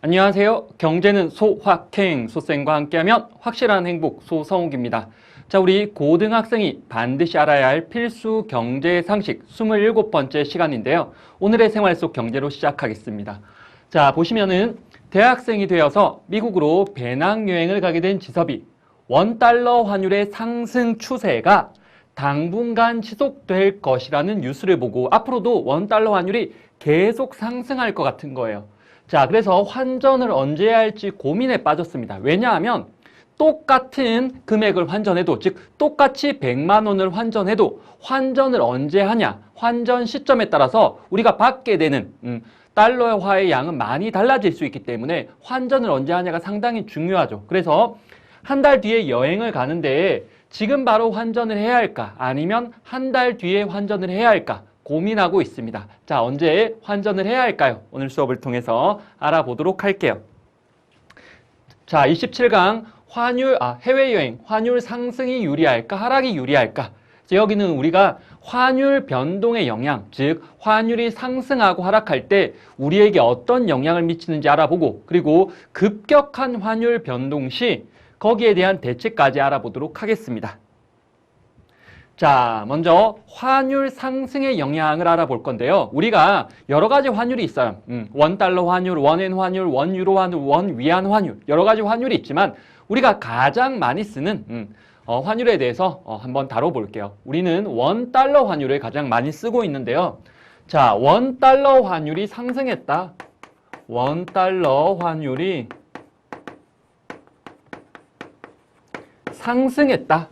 안녕하세요. 경제는 소확행, 소쌤과 함께하면 확실한 행복, 소성욱입니다. 자, 우리 고등학생이 반드시 알아야 할 필수 경제 상식 27번째 시간인데요. 오늘의 생활 속 경제로 시작하겠습니다. 자, 보시면은 대학생이 되어서 미국으로 배낭여행을 가게 된 지섭이 원달러 환율의 상승 추세가 당분간 지속될 것이라는 뉴스를 보고 앞으로도 원달러 환율이 계속 상승할 것 같은 거예요. 자, 그래서 환전을 언제 해야 할지 고민에 빠졌습니다. 왜냐하면 똑같은 금액을 환전해도, 즉 똑같이 100만 원을 환전해도 환전을 언제 하냐, 환전 시점에 따라서 우리가 받게 되는 달러화의 양은 많이 달라질 수 있기 때문에 환전을 언제 하냐가 상당히 중요하죠. 그래서 한 달 뒤에 여행을 가는데 지금 바로 환전을 해야 할까, 아니면 한 달 뒤에 환전을 해야 할까 고민하고 있습니다. 자, 언제 환전을 해야 할까요? 오늘 수업을 통해서 알아보도록 할게요. 자, 27강 해외여행 환율 상승이 유리할까 하락이 유리할까? 여기는 우리가 환율 변동의 영향, 즉 환율이 상승하고 하락할 때 우리에게 어떤 영향을 미치는지 알아보고, 그리고 급격한 환율 변동 시 거기에 대한 대책까지 알아보도록 하겠습니다. 자, 먼저 환율 상승의 영향을 알아볼 건데요. 우리가 여러 가지 환율이 있어요. 원달러 환율, 원엔 환율, 원유로 환율, 원위안 환율, 여러 가지 환율이 있지만 우리가 가장 많이 쓰는 환율에 대해서 한번 다뤄볼게요. 우리는 원달러 환율을 가장 많이 쓰고 있는데요. 자, 원달러 환율이 상승했다. 원달러 환율이 상승했다.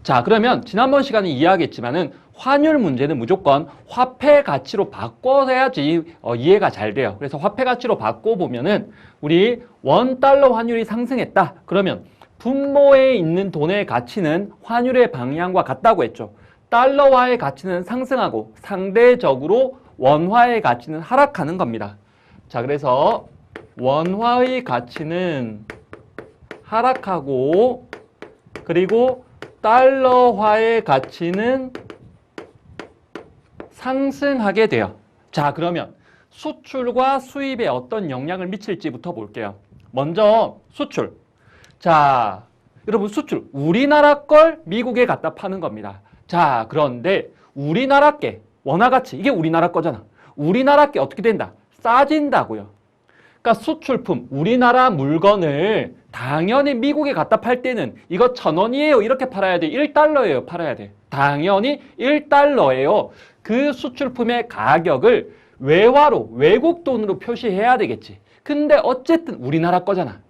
자, 그러면 지난번 시간에 이야기했지만은 환율 문제는 무조건 화폐 가치로 바꿔야지 이해가 잘 돼요. 그래서 화폐 가치로 바꿔보면은 우리 원달러 환율이 상승했다. 그러면 분모에 있는 돈의 가치는 환율의 방향과 같다고 했죠. 달러화의 가치는 상승하고 상대적으로 원화의 가치는 하락하는 겁니다. 자, 그래서 원화의 가치는 하락하고, 그리고 달러화의 가치는 상승하게 돼요. 자, 그러면 수출과 수입에 어떤 영향을 미칠지부터 볼게요. 먼저 수출. 자, 여러분 수출. 우리나라 걸 미국에 갖다 파는 겁니다. 자, 그런데 우리나라 게 원화가치, 이게 우리나라 거잖아. 우리나라 게 어떻게 된다? 싸진다고요. 그러니까 수출품, 우리나라 물건을 당연히 미국에 갖다 팔 때는 이거 1,000원이에요. 이렇게 팔아야 돼. 1달러예요. 팔아야 돼. 당연히 1달러예요. 그 수출품의 가격을 외화로, 외국 돈으로 표시해야 되겠지. 근데 어쨌든 우리나라 거잖아.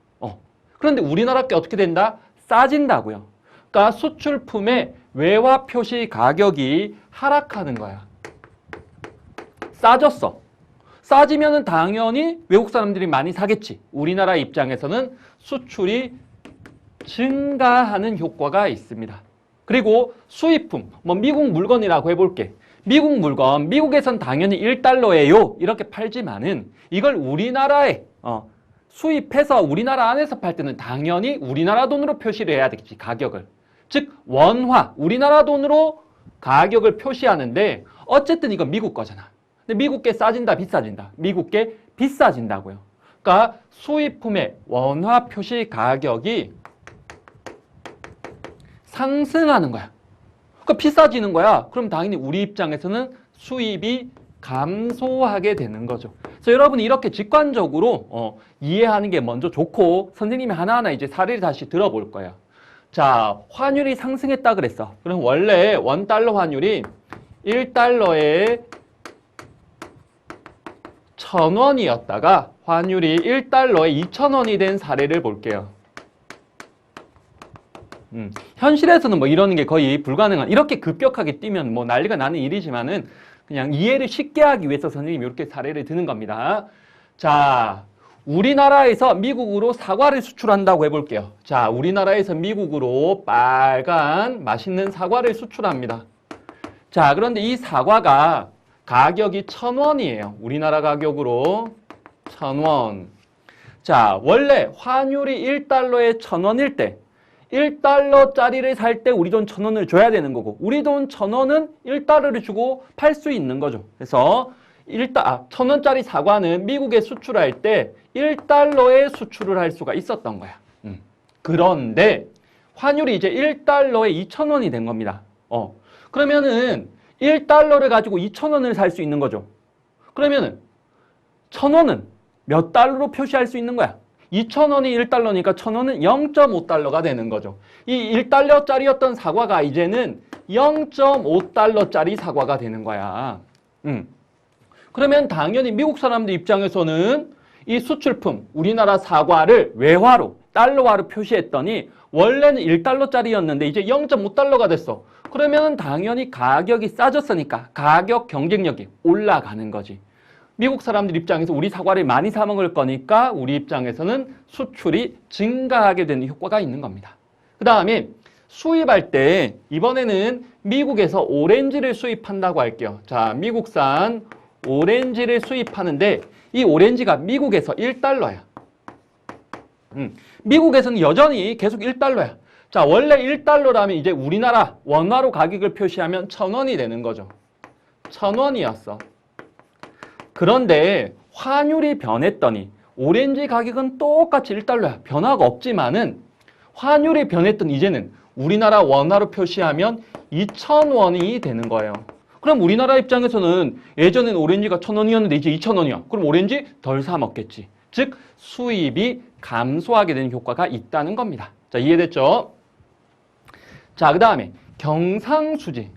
그런데 우리나라 게 어떻게 된다? 싸진다고요. 그러니까 수출품의 외화 표시 가격이 하락하는 거야. 싸졌어. 싸지면은 당연히 외국 사람들이 많이 사겠지. 우리나라 입장에서는 수출이 증가하는 효과가 있습니다. 그리고 수입품, 미국 물건이라고 해볼게. 미국 물건, 미국에선 당연히 1달러예요. 이렇게 팔지만은 이걸 우리나라에 수입해서 우리나라 안에서 팔 때는 당연히 우리나라 돈으로 표시를 해야 되겠지, 가격을. 즉 원화, 우리나라 돈으로 가격을 표시하는데 어쨌든 이건 미국 거잖아. 근데 미국 게 싸진다, 비싸진다? 미국 게 비싸진다고요. 그러니까 수입품의 원화 표시 가격이 상승하는 거야. 그러니까 비싸지는 거야. 그럼 당연히 우리 입장에서는 수입이 감소하게 되는 거죠. 그래서 여러분이 이렇게 직관적으로 이해하는 게 먼저 좋고, 선생님이 하나하나 이제 사례를 다시 들어볼 거예요. 자, 환율이 상승했다 그랬어. 그럼 원래 원달러 환율이 1달러에 1,000원이었다가 환율이 1달러에 2,000원이 된 사례를 볼게요. 현실에서는 이러는 게 거의 불가능한, 이렇게 급격하게 뛰면 난리가 나는 일이지만은 그냥 이해를 쉽게 하기 위해서 선생님이 이렇게 사례를 드는 겁니다. 자, 우리나라에서 미국으로 사과를 수출한다고 해볼게요. 자, 우리나라에서 미국으로 빨간 맛있는 사과를 수출합니다. 자, 그런데 이 사과가 가격이 1,000원이에요. 우리나라 가격으로 1,000원. 자, 원래 환율이 1달러에 1,000원일 때 1달러짜리를 살 때 우리 돈 1,000원을 줘야 되는 거고, 우리 돈 1,000원은 1달러를 주고 팔 수 있는 거죠. 그래서 1,000원짜리 사과는 미국에 수출할 때 1달러에 수출을 할 수가 있었던 거야. 그런데 환율이 이제 1달러에 2,000원이 된 겁니다. 그러면은 1달러를 가지고 2,000원을 살 수 있는 거죠. 그러면은 1,000원은 몇 달러로 표시할 수 있는 거야? 2,000원이 1달러니까 1,000원은 0.5달러가 되는 거죠. 이 1달러짜리였던 사과가 이제는 0.5달러짜리 사과가 되는 거야. 그러면 당연히 미국 사람들 입장에서는 이 수출품, 우리나라 사과를 외화로, 달러화로 표시했더니 원래는 1달러짜리였는데 이제 0.5달러가 됐어. 그러면 당연히 가격이 싸졌으니까 가격 경쟁력이 올라가는 거지. 미국 사람들 입장에서 우리 사과를 많이 사 먹을 거니까 우리 입장에서는 수출이 증가하게 되는 효과가 있는 겁니다. 그 다음에 수입할 때 이번에는 미국에서 오렌지를 수입한다고 할게요. 자, 미국산 오렌지를 수입하는데 이 오렌지가 미국에서 1달러야. 미국에서는 여전히 계속 1달러야. 자, 원래 1달러라면 이제 우리나라 원화로 가격을 표시하면 1,000원이 되는 거죠. 1,000원이었어. 그런데 환율이 변했더니 오렌지 가격은 똑같이 1달러야. 변화가 없지만은 환율이 변했더니 이제는 우리나라 원화로 표시하면 2,000원이 되는 거예요. 그럼 우리나라 입장에서는 예전엔 오렌지가 1,000원이었는데 이제 2,000원이야. 그럼 오렌지 덜 사 먹겠지. 즉 수입이 감소하게 되는 효과가 있다는 겁니다. 자, 이해됐죠? 자, 그 다음에 경상수지.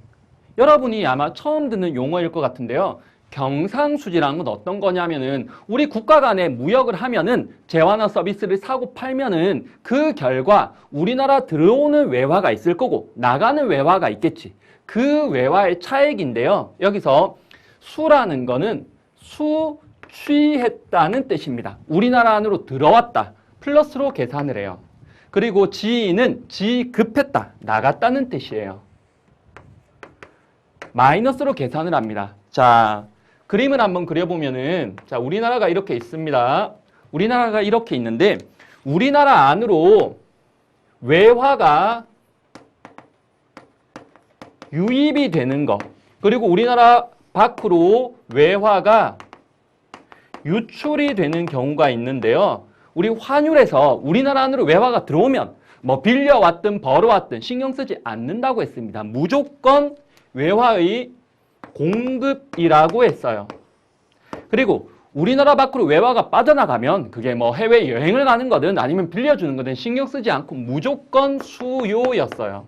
여러분이 아마 처음 듣는 용어일 것 같은데요. 경상수지라는 건 어떤 거냐면은 우리 국가 간에 무역을 하면은 재화나 서비스를 사고 팔면은 그 결과 우리나라 들어오는 외화가 있을 거고 나가는 외화가 있겠지. 그 외화의 차액인데요. 여기서 수라는 거는 수취했다는 뜻입니다. 우리나라 안으로 들어왔다. 플러스로 계산을 해요. 그리고 지는 지급했다. 나갔다는 뜻이에요. 마이너스로 계산을 합니다. 자, 그림을 한번 그려보면은 자, 우리나라가 이렇게 있습니다. 우리나라가 이렇게 있는데 우리나라 안으로 외화가 유입이 되는 거 그리고 우리나라 밖으로 외화가 유출이 되는 경우가 있는데요. 우리 환율에서 우리나라 안으로 외화가 들어오면 뭐 빌려왔든 벌어왔든 신경 쓰지 않는다고 했습니다. 무조건 외화의 공급이라고 했어요. 그리고 우리나라 밖으로 외화가 빠져나가면 그게 뭐 해외여행을 가는 거든 아니면 빌려주는 거든 신경 쓰지 않고 무조건 수요였어요.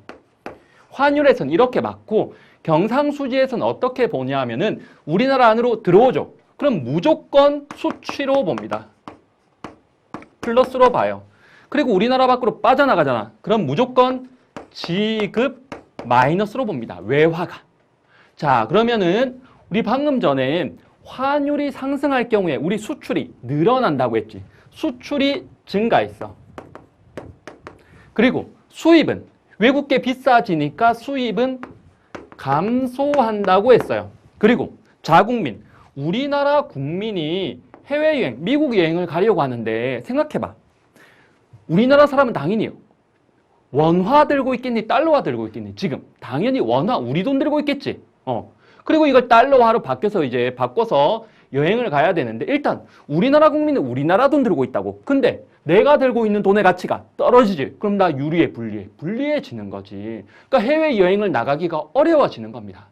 환율에서는 이렇게 맞고 경상수지에서는 어떻게 보냐 하면은 우리나라 안으로 들어오죠. 그럼 무조건 수치로 봅니다. 플러스로 봐요. 그리고 우리나라 밖으로 빠져나가잖아. 그럼 무조건 지급 마이너스로 봅니다. 외화가. 자, 그러면은 우리 방금 전에 환율이 상승할 경우에 우리 수출이 늘어난다고 했지. 수출이 증가했어. 그리고 수입은 외국계 비싸지니까 수입은 감소한다고 했어요. 그리고 자국민, 우리나라 국민이 해외여행, 미국 여행을 가려고 하는데 생각해봐. 우리나라 사람은 당연히 원화 들고 있겠니? 달러화 들고 있겠니? 지금 당연히 원화, 우리 돈 들고 있겠지. 그리고 이걸 달러화로 바꿔서 여행을 가야 되는데 일단 우리나라 국민은 우리나라 돈 들고 있다고. 근데 내가 들고 있는 돈의 가치가 떨어지지. 그럼 나 유리해, 불리해? 불리해지는 거지. 그러니까 해외여행을 나가기가 어려워지는 겁니다.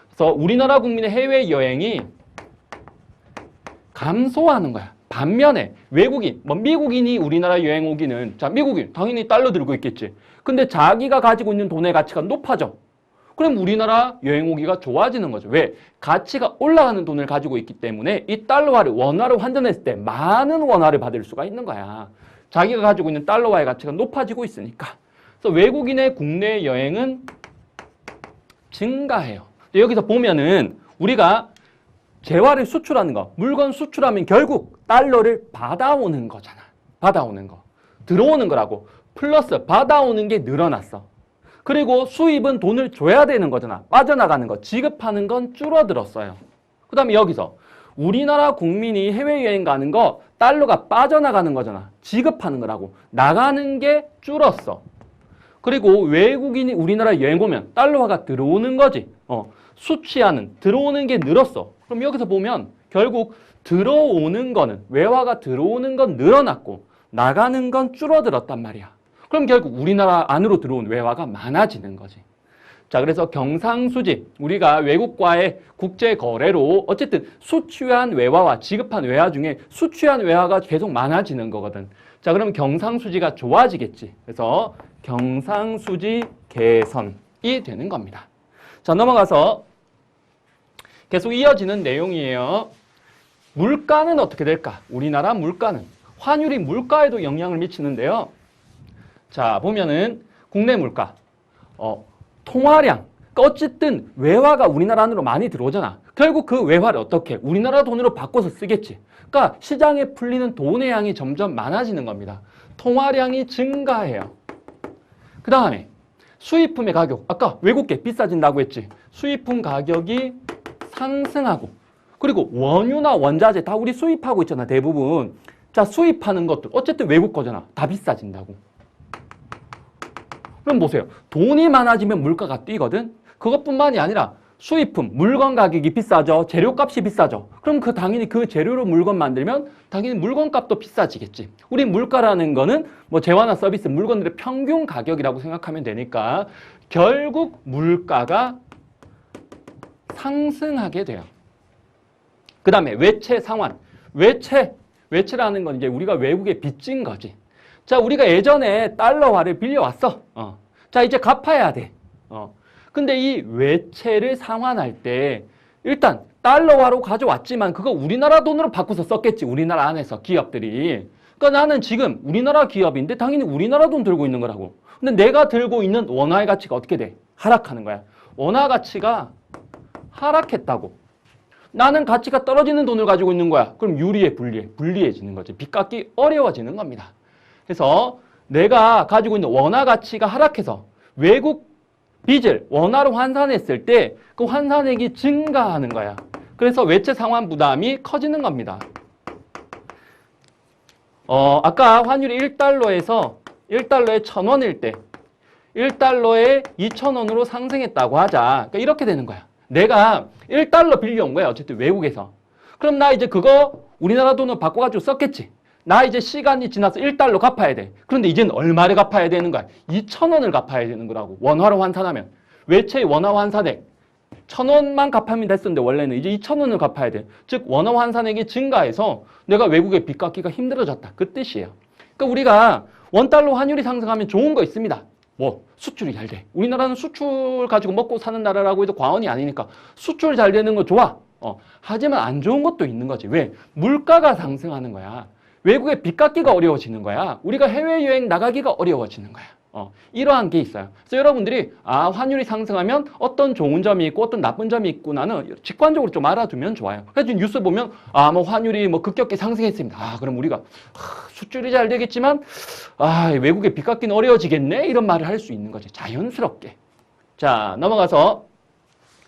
그래서 우리나라 국민의 해외여행이 감소하는 거야. 반면에 외국인, 뭐 미국인이 우리나라 여행 오기는 자, 미국인 당연히 달러 들고 있겠지. 근데 자기가 가지고 있는 돈의 가치가 높아져. 그럼 우리나라 여행 오기가 좋아지는 거죠. 왜? 가치가 올라가는 돈을 가지고 있기 때문에 이 달러화를 원화로 환전했을 때 많은 원화를 받을 수가 있는 거야. 자기가 가지고 있는 달러화의 가치가 높아지고 있으니까. 그래서 외국인의 국내 여행은 증가해요. 여기서 보면은 우리가 재화를 수출하는 거, 물건 수출하면 결국 달러를 받아오는 거잖아. 받아오는 거. 들어오는 거라고. 플러스 받아오는 게 늘어났어. 그리고 수입은 돈을 줘야 되는 거잖아. 빠져나가는 거, 지급하는 건 줄어들었어요. 그 다음에 여기서 우리나라 국민이 해외여행 가는 거 달러가 빠져나가는 거잖아. 지급하는 거라고. 나가는 게 줄었어. 그리고 외국인이 우리나라에 여행 오면 달러화가 들어오는 거지. 수취하는, 들어오는 게 늘었어. 그럼 여기서 보면 결국 들어오는 거는, 외화가 들어오는 건 늘어났고 나가는 건 줄어들었단 말이야. 그럼 결국 우리나라 안으로 들어온 외화가 많아지는 거지. 자, 그래서 경상수지, 우리가 외국과의 국제 거래로 어쨌든 수취한 외화와 지급한 외화 중에 수취한 외화가 계속 많아지는 거거든. 자, 그러면 경상수지가 좋아지겠지. 그래서 경상수지 개선이 되는 겁니다. 자, 넘어가서 계속 이어지는 내용이에요. 물가는 어떻게 될까? 우리나라 물가는 환율이 물가에도 영향을 미치는데요. 자, 보면은 국내 물가, 통화량, 그러니까 어쨌든 외화가 우리나라 안으로 많이 들어오잖아. 결국 그 외화를 어떻게 우리나라 돈으로 바꿔서 쓰겠지. 그러니까 시장에 풀리는 돈의 양이 점점 많아지는 겁니다. 통화량이 증가해요. 그 다음에 수입품의 가격, 아까 외국계 비싸진다고 했지. 수입품 가격이 상승하고, 그리고 원유나 원자재 다 우리 수입하고 있잖아, 대부분. 자, 수입하는 것들 어쨌든 외국 거잖아. 다 비싸진다고. 그럼 보세요. 돈이 많아지면 물가가 뛰거든. 그것뿐만이 아니라 수입품, 물건 가격이 비싸죠. 재료값이 비싸죠. 그럼 당연히 그 재료로 물건 만들면 당연히 물건값도 비싸지겠지. 우리 물가라는 거는 뭐 재화나 서비스, 물건들의 평균 가격이라고 생각하면 되니까 결국 물가가 상승하게 돼요. 그 다음에 외채 상환. 외채라는 건 이제 우리가 외국에 빚진 거지. 자, 우리가 예전에 달러화를 빌려왔어. 자, 이제 갚아야 돼. 근데 이 외채를 상환할 때 일단 달러화로 가져왔지만 그거 우리나라 돈으로 바꿔서 썼겠지. 우리나라 안에서 기업들이. 그러니까 나는 지금 우리나라 기업인데 당연히 우리나라 돈 들고 있는 거라고. 근데 내가 들고 있는 원화의 가치가 어떻게 돼? 하락하는 거야. 원화 가치가 하락했다고. 나는 가치가 떨어지는 돈을 가지고 있는 거야. 그럼 유리해, 불리해지는 거지. 빚 갚기 어려워지는 겁니다. 그래서 내가 가지고 있는 원화 가치가 하락해서 외국 빚을 원화로 환산했을 때 그 환산액이 증가하는 거야. 그래서 외채 상환 부담이 커지는 겁니다. 아까 환율이 1달러에서 1달러에 1,000원일 때 1달러에 2,000원으로 상승했다고 하자. 그러니까 이렇게 되는 거야. 내가 1달러 빌려온 거야. 어쨌든 외국에서. 그럼 나 이제 그거 우리나라 돈으로 바꿔가지고 썼겠지. 나 이제 시간이 지나서 1달러 갚아야 돼. 그런데 이제는 얼마를 갚아야 되는 거야? 2,000원을 갚아야 되는 거라고. 원화로 환산하면. 외채의 원화 환산액 1,000원만 갚으면 됐었는데 원래는 이제 2,000원을 갚아야 돼. 즉 원화 환산액이 증가해서 내가 외국에 빚 갚기가 힘들어졌다. 그 뜻이에요. 그러니까 우리가 원달러 환율이 상승하면 좋은 거 있습니다. 뭐 수출이 잘 돼. 우리나라는 수출 가지고 먹고 사는 나라라고 해도 과언이 아니니까 수출 잘 되는 거 좋아. 하지만 안 좋은 것도 있는 거지. 왜? 물가가 상승하는 거야. 외국에 빚 갚기가 어려워지는 거야. 우리가 해외여행 나가기가 어려워지는 거야. 이러한 게 있어요. 그래서 여러분들이 환율이 상승하면 어떤 좋은 점이 있고 어떤 나쁜 점이 있구나는 직관적으로 좀 알아두면 좋아요. 그래서 뉴스 보면 뭐 환율이 뭐 급격히 상승했습니다. 그럼 우리가 수출이 잘 되겠지만 외국에 빚 갚기는 어려워지겠네 이런 말을 할 수 있는 거지. 자연스럽게. 자, 넘어가서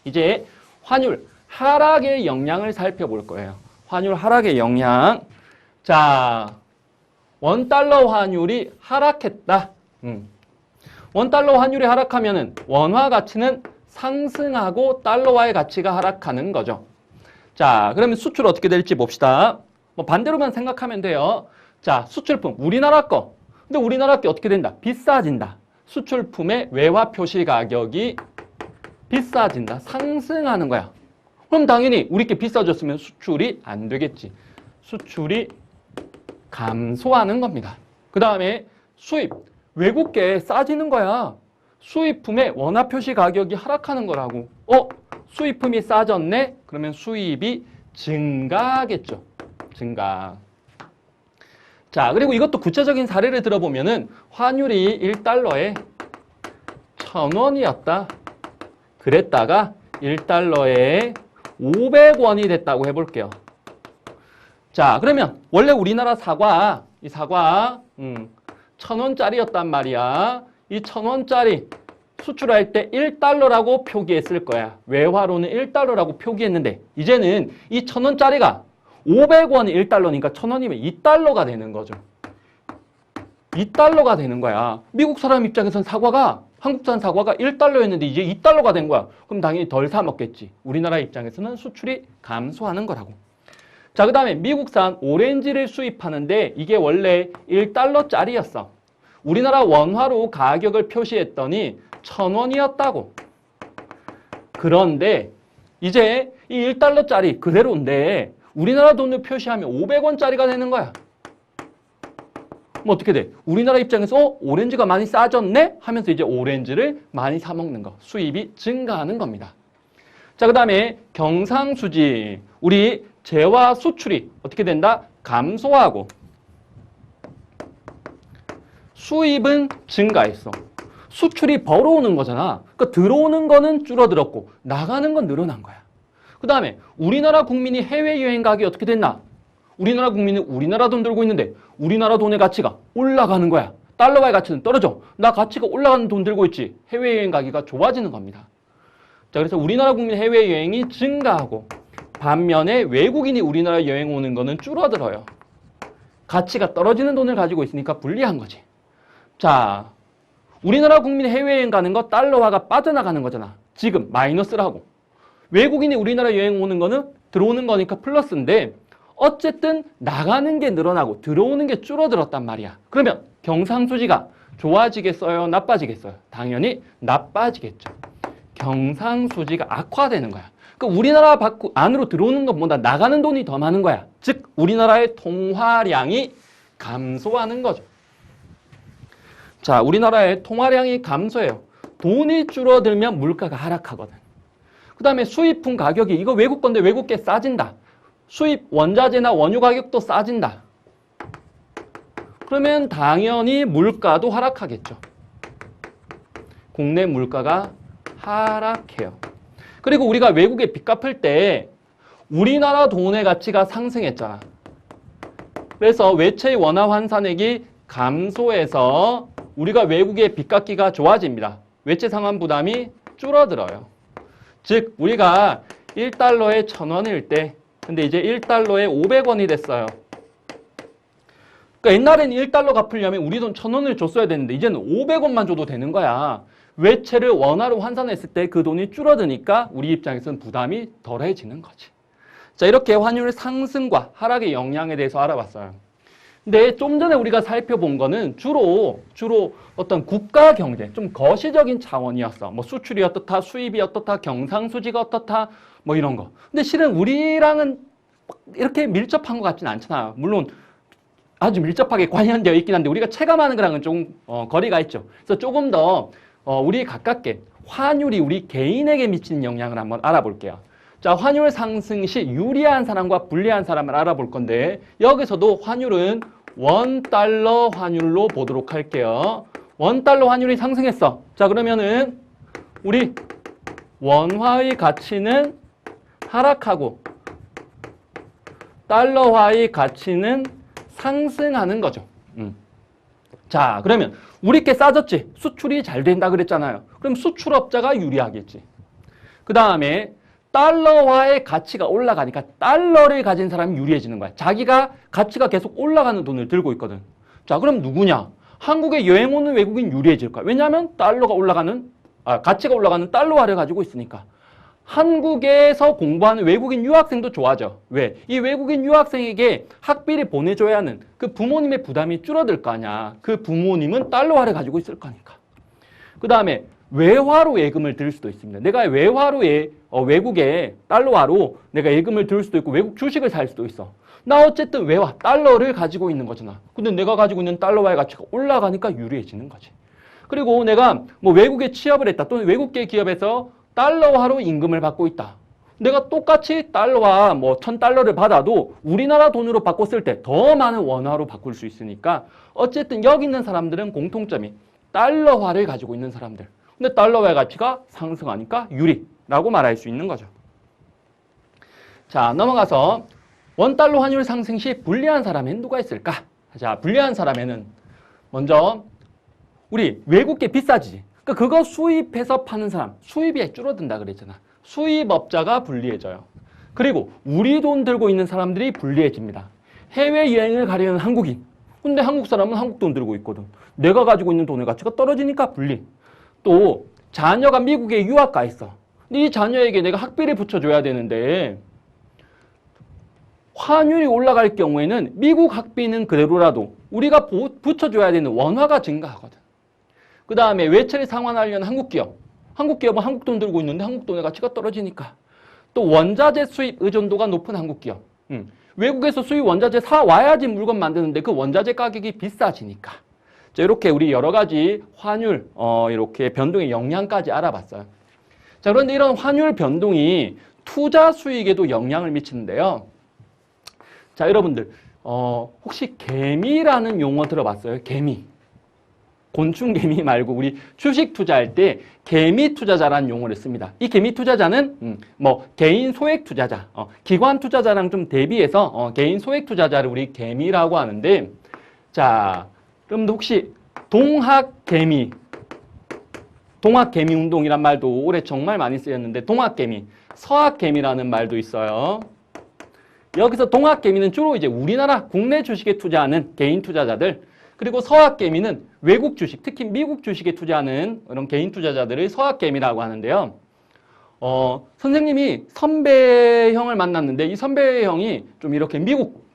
이제 환율 하락의 영향을 살펴볼 거예요. 환율 하락의 영향. 자, 원달러 환율이 하락했다. 원달러 환율이 하락하면은 원화 가치는 상승하고 달러화의 가치가 하락하는 거죠. 자, 그러면 수출 어떻게 될지 봅시다. 뭐 반대로만 생각하면 돼요. 자, 수출품 우리나라 거. 근데 우리나라 게 어떻게 된다? 비싸진다. 수출품의 외화 표시 가격이 비싸진다. 상승하는 거야. 그럼 당연히 우리 게 비싸졌으면 수출이 안 되겠지. 수출이 감소하는 겁니다. 그 다음에 수입. 외국계 싸지는 거야. 수입품의 원화 표시 가격이 하락하는 거라고. 수입품이 싸졌네? 그러면 수입이 증가하겠죠. 증가. 자, 그리고 이것도 구체적인 사례를 들어보면은 환율이 1달러에 1,000원이었다. 그랬다가 1달러에 500원이 됐다고 해볼게요. 자, 그러면 원래 우리나라 사과, 이 사과 1,000원짜리였단 말이야. 이 1,000원짜리 수출할 때 1달러라고 표기했을 거야. 외화로는 1달러라고 표기했는데 이제는 이 1,000원짜리가 500원이 1달러니까 1,000원이면 2달러가 되는 거죠. 2달러가 되는 거야. 미국 사람 입장에선 사과가 한국산 사과가 1달러였는데 이제 2달러가 된 거야. 그럼 당연히 덜 사 먹겠지. 우리나라 입장에서는 수출이 감소하는 거라고. 자, 그 다음에 미국산 오렌지를 수입하는데 이게 원래 1달러짜리였어. 우리나라 원화로 가격을 표시했더니 1,000원이었다고. 그런데 이제 이 1달러짜리 그대로인데 우리나라 돈을 표시하면 500원짜리가 되는 거야. 뭐 어떻게 돼? 우리나라 입장에서 오렌지가 많이 싸졌네? 하면서 이제 오렌지를 많이 사 먹는 거. 수입이 증가하는 겁니다. 자, 그 다음에 경상수지. 우리 재화 수출이 어떻게 된다? 감소하고 수입은 증가했어. 수출이 벌어오는 거잖아. 그러니까 들어오는 거는 줄어들었고 나가는 건 늘어난 거야. 그 다음에 우리나라 국민이 해외여행 가기 어떻게 됐나? 우리나라 국민은 우리나라 돈 들고 있는데 우리나라 돈의 가치가 올라가는 거야. 달러와의 가치는 떨어져. 나 가치가 올라가는 돈 들고 있지. 해외여행 가기가 좋아지는 겁니다. 자, 그래서 우리나라 국민 해외여행이 증가하고 반면에 외국인이 우리나라 여행 오는 거는 줄어들어요. 가치가 떨어지는 돈을 가지고 있으니까 불리한 거지. 자, 우리나라 국민 해외여행 가는 거 달러화가 빠져나가는 거잖아. 지금 마이너스라고. 외국인이 우리나라 여행 오는 거는 들어오는 거니까 플러스인데 어쨌든 나가는 게 늘어나고 들어오는 게 줄어들었단 말이야. 그러면 경상수지가 좋아지겠어요? 나빠지겠어요? 당연히 나빠지겠죠. 경상수지가 악화되는 거야. 그러니까 우리나라 안으로 들어오는 것보다 나가는 돈이 더 많은 거야. 즉 우리나라의 통화량이 감소하는 거죠. 자, 우리나라의 통화량이 감소해요. 돈이 줄어들면 물가가 하락하거든. 그 다음에 수입품 가격이 이거 외국 건데 외국 게 싸진다. 수입 원자재나 원유 가격도 싸진다. 그러면 당연히 물가도 하락하겠죠. 국내 물가가 하락해요. 그리고 우리가 외국에 빚 갚을 때 우리나라 돈의 가치가 상승했잖아. 그래서 외채 원화 환산액이 감소해서 우리가 외국에 빚 갚기가 좋아집니다. 외채 상환 부담이 줄어들어요. 즉 우리가 1달러에 1,000원일 때 근데 이제 1달러에 500원이 됐어요. 그러니까 옛날에는 1달러 갚으려면 우리 돈 1,000원을 줬어야 되는데 이제는 500원만 줘도 되는 거야. 외채를 원화로 환산했을 때 그 돈이 줄어드니까 우리 입장에서는 부담이 덜해지는 거지. 자, 이렇게 환율 상승과 하락의 영향에 대해서 알아봤어요. 근데 좀 전에 우리가 살펴본 거는 주로 어떤 국가 경제, 좀 거시적인 차원이었어. 뭐 수출이 어떻다, 수입이 어떻다, 경상수지가 어떻다, 뭐 이런 거. 근데 실은 우리랑은 이렇게 밀접한 것 같지는 않잖아요. 물론 아주 밀접하게 관련되어 있긴 한데 우리가 체감하는 거랑은 좀 거리가 있죠. 그래서 조금 더 우리 가깝게 환율이 우리 개인에게 미치는 영향을 한번 알아볼게요. 자, 환율 상승 시 유리한 사람과 불리한 사람을 알아볼 건데 여기서도 환율은 원달러 환율로 보도록 할게요. 원달러 환율이 상승했어. 자, 그러면은 우리 원화의 가치는 하락하고 달러화의 가치는 상승하는 거죠. 자, 그러면 우리 게 싸졌지. 수출이 잘 된다 그랬잖아요. 그럼 수출업자가 유리하겠지. 그 다음에 달러화의 가치가 올라가니까 달러를 가진 사람이 유리해지는 거야. 자기가 가치가 계속 올라가는 돈을 들고 있거든. 자, 그럼 누구냐? 한국에 여행 오는 외국인 유리해질 거야. 왜냐하면 가치가 올라가는 달러화를 가지고 있으니까. 한국에서 공부하는 외국인 유학생도 좋아져. 왜? 이 외국인 유학생에게 학비를 보내줘야 하는 그 부모님의 부담이 줄어들 거 아니야. 그 부모님은 달러화를 가지고 있을 거니까. 그 다음에 외화로 예금을 들 수도 있습니다. 내가 외화로 외국에 달러화로 내가 예금을 들 수도 있고 외국 주식을 살 수도 있어. 나 어쨌든 외화, 달러를 가지고 있는 거잖아. 근데 내가 가지고 있는 달러화의 가치가 올라가니까 유리해지는 거지. 그리고 내가 뭐 외국에 취업을 했다. 또는 외국계 기업에서 달러화로 임금을 받고 있다. 내가 똑같이 달러화 1,000달러를 받아도 우리나라 돈으로 바꿨을 때 더 많은 원화로 바꿀 수 있으니까 어쨌든 여기 있는 사람들은 공통점이 달러화를 가지고 있는 사람들. 근데 달러화의 가치가 상승하니까 유리라고 말할 수 있는 거죠. 자, 넘어가서 원달러 환율 상승 시 불리한 사람엔 누가 있을까? 자, 불리한 사람에는 먼저 우리 외국계 비싸지지. 그러니까 그거 수입해서 파는 사람, 수입이 줄어든다 그랬잖아. 수입업자가 불리해져요. 그리고 우리 돈 들고 있는 사람들이 불리해집니다. 해외여행을 가려는 한국인, 근데 한국 사람은 한국 돈 들고 있거든. 내가 가지고 있는 돈의 가치가 떨어지니까 불리. 또 자녀가 미국에 유학 가 있어. 근데 이 자녀에게 내가 학비를 붙여줘야 되는데 환율이 올라갈 경우에는 미국 학비는 그대로라도 우리가 붙여줘야 되는 원화가 증가하거든. 그 다음에 외채를 상환하려는 한국 기업. 한국 기업은 한국 돈 들고 있는데 한국 돈의 가치가 떨어지니까. 또 원자재 수입 의존도가 높은 한국 기업. 외국에서 수입 원자재 사와야지 물건 만드는데 그 원자재 가격이 비싸지니까. 자, 이렇게 우리 여러 가지 환율 이렇게 변동의 영향까지 알아봤어요. 자, 그런데 이런 환율 변동이 투자 수익에도 영향을 미치는데요. 자, 여러분들 혹시 개미라는 용어 들어봤어요? 개미. 곤충 개미 말고 우리 주식 투자할 때 개미 투자자라는 용어를 씁니다. 이 개미 투자자는 뭐 개인 소액 투자자, 기관 투자자랑 좀 대비해서 개인 소액 투자자를 우리 개미라고 하는데, 자, 여러분들 혹시 동학개미 운동이란 말도 올해 정말 많이 쓰였는데 동학개미, 서학개미라는 말도 있어요. 여기서 동학개미는 주로 이제 우리나라 국내 주식에 투자하는 개인 투자자들, 그리고 서학개미는 외국 주식, 특히 미국 주식에 투자하는 이런 개인 투자자들을 서학개미라고 하는데요. 선생님이 선배형을 만났는데 이 선배형이 좀 이렇게 미국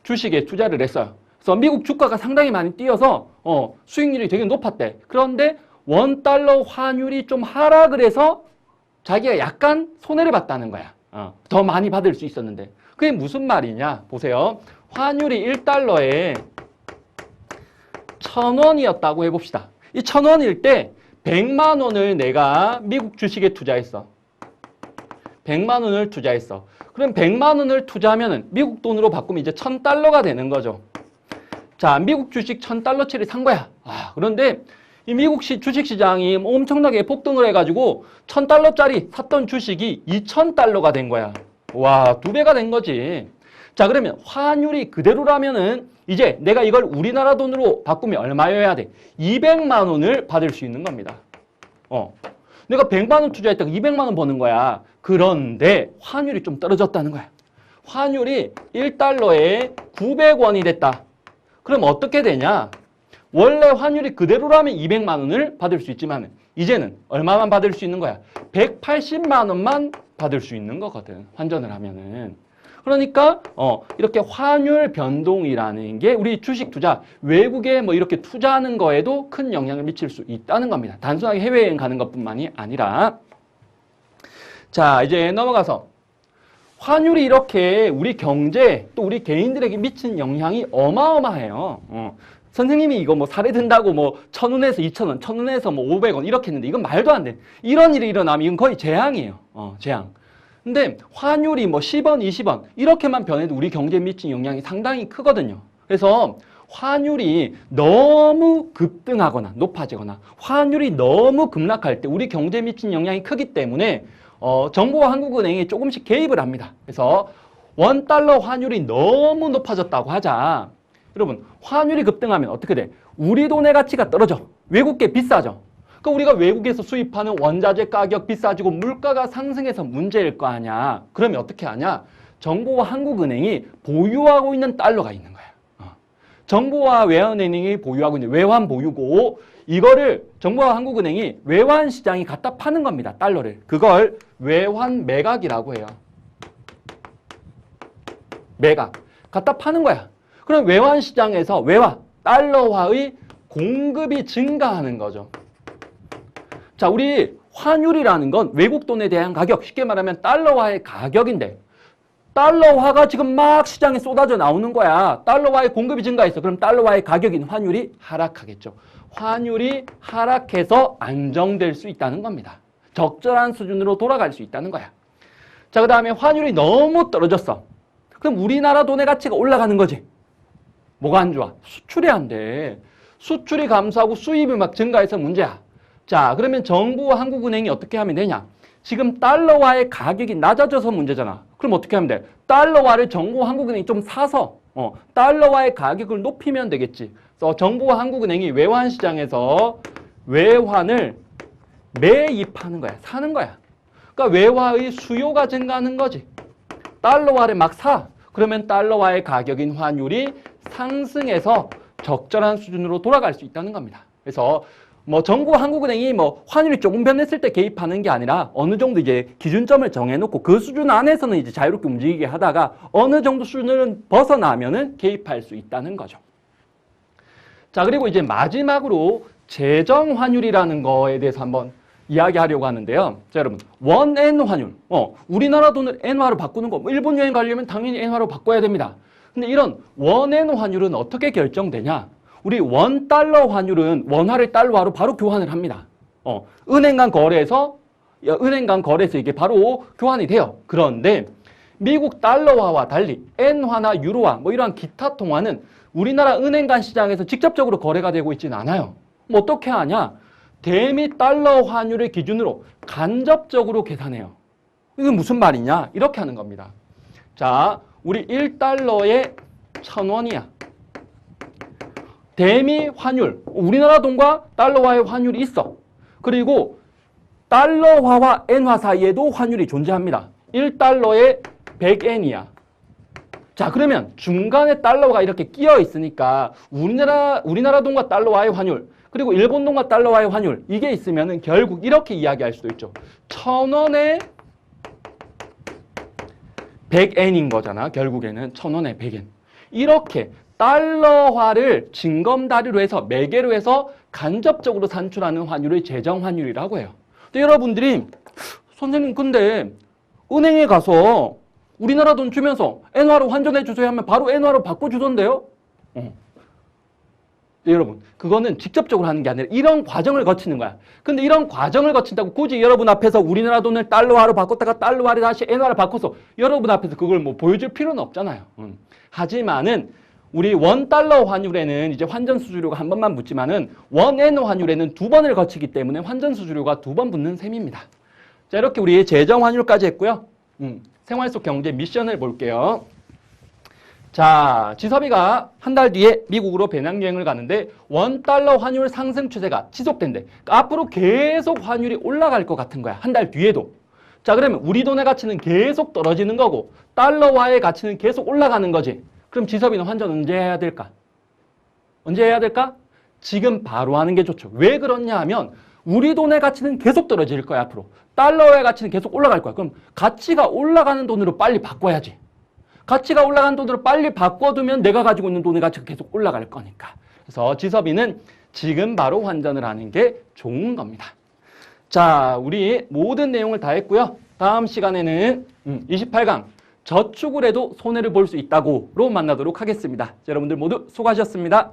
주식에 투자를 했어요. 그래서 미국 주가가 상당히 많이 뛰어서 수익률이 되게 높았대. 그런데 원달러 환율이 좀 하락을 해서 자기가 약간 손해를 봤다는 거야. 더 많이 받을 수 있었는데. 그게 무슨 말이냐? 보세요. 환율이 1달러에 1,000원이었다고 해봅시다. 이 1,000원일 때 100만 원을 내가 미국 주식에 투자했어. 100만 원을 투자했어. 그럼 100만 원을 투자하면 미국 돈으로 바꾸면 이제 1,000달러가 되는 거죠. 자, 미국 주식 1,000달러치를 산 거야. 그런데 이 미국 주식시장이 엄청나게 폭등을 해가지고 1,000달러짜리 샀던 주식이 2,000달러가 된 거야. 와, 2배가 된 거지. 자, 그러면 환율이 그대로라면은 이제 내가 이걸 우리나라 돈으로 바꾸면 얼마여야 돼? 200만 원을 받을 수 있는 겁니다. 내가 100만 원 투자했다가 200만 원 버는 거야. 그런데 환율이 좀 떨어졌다는 거야. 환율이 1달러에 900원이 됐다. 그럼 어떻게 되냐? 원래 환율이 그대로라면 200만 원을 받을 수 있지만 이제는 얼마만 받을 수 있는 거야? 180만 원만 받을 수 있는 거거든. 환전을 하면은. 그러니까 이렇게 환율 변동이라는 게 우리 주식 투자, 외국에 뭐 이렇게 투자하는 거에도 큰 영향을 미칠 수 있다는 겁니다. 단순하게 해외여행 가는 것뿐만이 아니라. 자, 이제 넘어가서 환율이 이렇게 우리 경제 또 우리 개인들에게 미친 영향이 어마어마해요. 선생님이 이거 뭐 사례 든다고 뭐 1,000원에서 2,000원, 1,000원에서 뭐 500원 이렇게 했는데 이건 말도 안 돼. 이런 일이 일어나면 이건 거의 재앙이에요. 재앙. 근데 환율이 뭐 10원, 20원 이렇게만 변해도 우리 경제에 미친 영향이 상당히 크거든요. 그래서 환율이 너무 급등하거나 높아지거나 환율이 너무 급락할 때 우리 경제에 미친 영향이 크기 때문에 정부와 한국은행이 조금씩 개입을 합니다. 그래서 원달러 환율이 너무 높아졌다고 하자. 여러분, 환율이 급등하면 어떻게 돼? 우리 돈의 가치가 떨어져. 외국계 비싸죠. 그러니까 우리가 외국에서 수입하는 원자재 가격 비싸지고 물가가 상승해서 문제일 거 아니야. 그러면 어떻게 하냐? 정부와 한국은행이 보유하고 있는 달러가 있는 거야. 정부와 외환은행이 보유하고 있는 외환 보유고 이거를 정부와 한국은행이 외환 시장에 갖다 파는 겁니다. 달러를. 그걸 외환 매각이라고 해요. 매각. 갖다 파는 거야. 그럼 외환 시장에서 달러화의 공급이 증가하는 거죠. 자, 우리 환율이라는 건 외국 돈에 대한 가격, 쉽게 말하면 달러화의 가격인데 달러화가 지금 막 시장에 쏟아져 나오는 거야. 달러화의 공급이 증가했어. 그럼 달러화의 가격인 환율이 하락하겠죠. 환율이 하락해서 안정될 수 있다는 겁니다. 적절한 수준으로 돌아갈 수 있다는 거야. 자, 그 다음에 환율이 너무 떨어졌어. 그럼 우리나라 돈의 가치가 올라가는 거지. 뭐가 안 좋아? 수출이 안 돼. 수출이 감소하고 수입이 막 증가해서 문제야. 자, 그러면 정부와 한국은행이 어떻게 하면 되냐? 지금 달러화의 가격이 낮아져서 문제잖아. 그럼 어떻게 하면 돼? 달러화를 정부와 한국은행이 좀 사서 달러화의 가격을 높이면 되겠지. 그래서 정부와 한국은행이 외환 시장에서 외환을 매입하는 거야. 사는 거야. 그러니까 외화의 수요가 증가하는 거지. 달러화를 막 사. 그러면 달러화의 가격인 환율이 상승해서 적절한 수준으로 돌아갈 수 있다는 겁니다. 그래서 뭐 정부 한국은행이 뭐 환율이 조금 변했을 때 개입하는 게 아니라 어느 정도 이제 기준점을 정해놓고 그 수준 안에서는 이제 자유롭게 움직이게 하다가 어느 정도 수준을 벗어나면은 개입할 수 있다는 거죠. 자, 그리고 이제 마지막으로 재정 환율이라는 거에 대해서 한번 이야기하려고 하는데요. 자, 여러분, 원엔 환율. 우리나라 돈을 엔화로 바꾸는 거. 뭐 일본 여행 가려면 당연히 엔화로 바꿔야 됩니다. 근데 이런 원엔 환율은 어떻게 결정되냐? 우리 원 달러 환율은 원화를 달러화로 바로 교환을 합니다. 은행 간 거래에서 이게 바로 교환이 돼요. 그런데 미국 달러화와 달리 엔화나 유로화 뭐 이러한 기타 통화는 우리나라 은행 간 시장에서 직접적으로 거래가 되고 있지는 않아요. 뭐 어떻게 하냐? 대미 달러 환율을 기준으로 간접적으로 계산해요. 이건 무슨 말이냐? 이렇게 하는 겁니다. 자, 우리 1달러에 1,000원이야. 대미 환율, 우리나라 돈과 달러화의 환율이 있어. 그리고 달러화와 엔화 사이에도 환율이 존재합니다. 1달러에 100엔이야. 자, 그러면 중간에 달러가 이렇게 끼어 있으니까 우리나라 돈과 달러화의 환율, 그리고 일본 돈과 달러화의 환율, 이게 있으면은 결국 이렇게 이야기할 수도 있죠. 1,000원에 100엔인 거잖아. 결국에는 1,000원에 100엔. 이렇게 달러화를 징검다리로 해서 매개로 해서 간접적으로 산출하는 환율을 재정환율이라고 해요. 근데 여러분들이 선생님 근데 은행에 가서 우리나라 돈 주면서 엔화로 환전해 주세요 하면 바로 엔화로 바꿔주던데요? 네, 여러분 그거는 직접적으로 하는 게 아니라 이런 과정을 거치는 거야. 근데 이런 과정을 거친다고 굳이 여러분 앞에서 우리나라 돈을 달러화로 바꿨다가 달러화를 다시 엔화로 바꿔서 여러분 앞에서 그걸 뭐 보여줄 필요는 없잖아요. 하지만은 우리 원 달러 환율에는 이제 환전 수수료가 한 번만 붙지만은 원 엔화 환율에는 두 번을 거치기 때문에 환전 수수료가 두 번 붙는 셈입니다. 자, 이렇게 우리 재정 환율까지 했고요. 생활 속 경제 미션을 볼게요. 자, 지섭이가 한 달 뒤에 미국으로 배낭여행을 가는데 원 달러 환율 상승 추세가 지속된대. 그러니까 앞으로 계속 환율이 올라갈 것 같은 거야. 한 달 뒤에도. 자, 그러면 우리 돈의 가치는 계속 떨어지는 거고 달러화의 가치는 계속 올라가는 거지. 그럼 지섭이는 환전 언제 해야 될까? 언제 해야 될까? 지금 바로 하는 게 좋죠. 왜 그렇냐 하면 우리 돈의 가치는 계속 떨어질 거야, 앞으로. 달러의 가치는 계속 올라갈 거야. 그럼 가치가 올라가는 돈으로 빨리 바꿔야지. 가치가 올라가는 돈으로 빨리 바꿔두면 내가 가지고 있는 돈의 가치가 계속 올라갈 거니까. 그래서 지섭이는 지금 바로 환전을 하는 게 좋은 겁니다. 자, 우리 모든 내용을 다 했고요. 다음 시간에는 28강 저축을 해도 손해를 볼 수 있다고로 만나도록 하겠습니다. 자, 여러분들 모두 수고하셨습니다.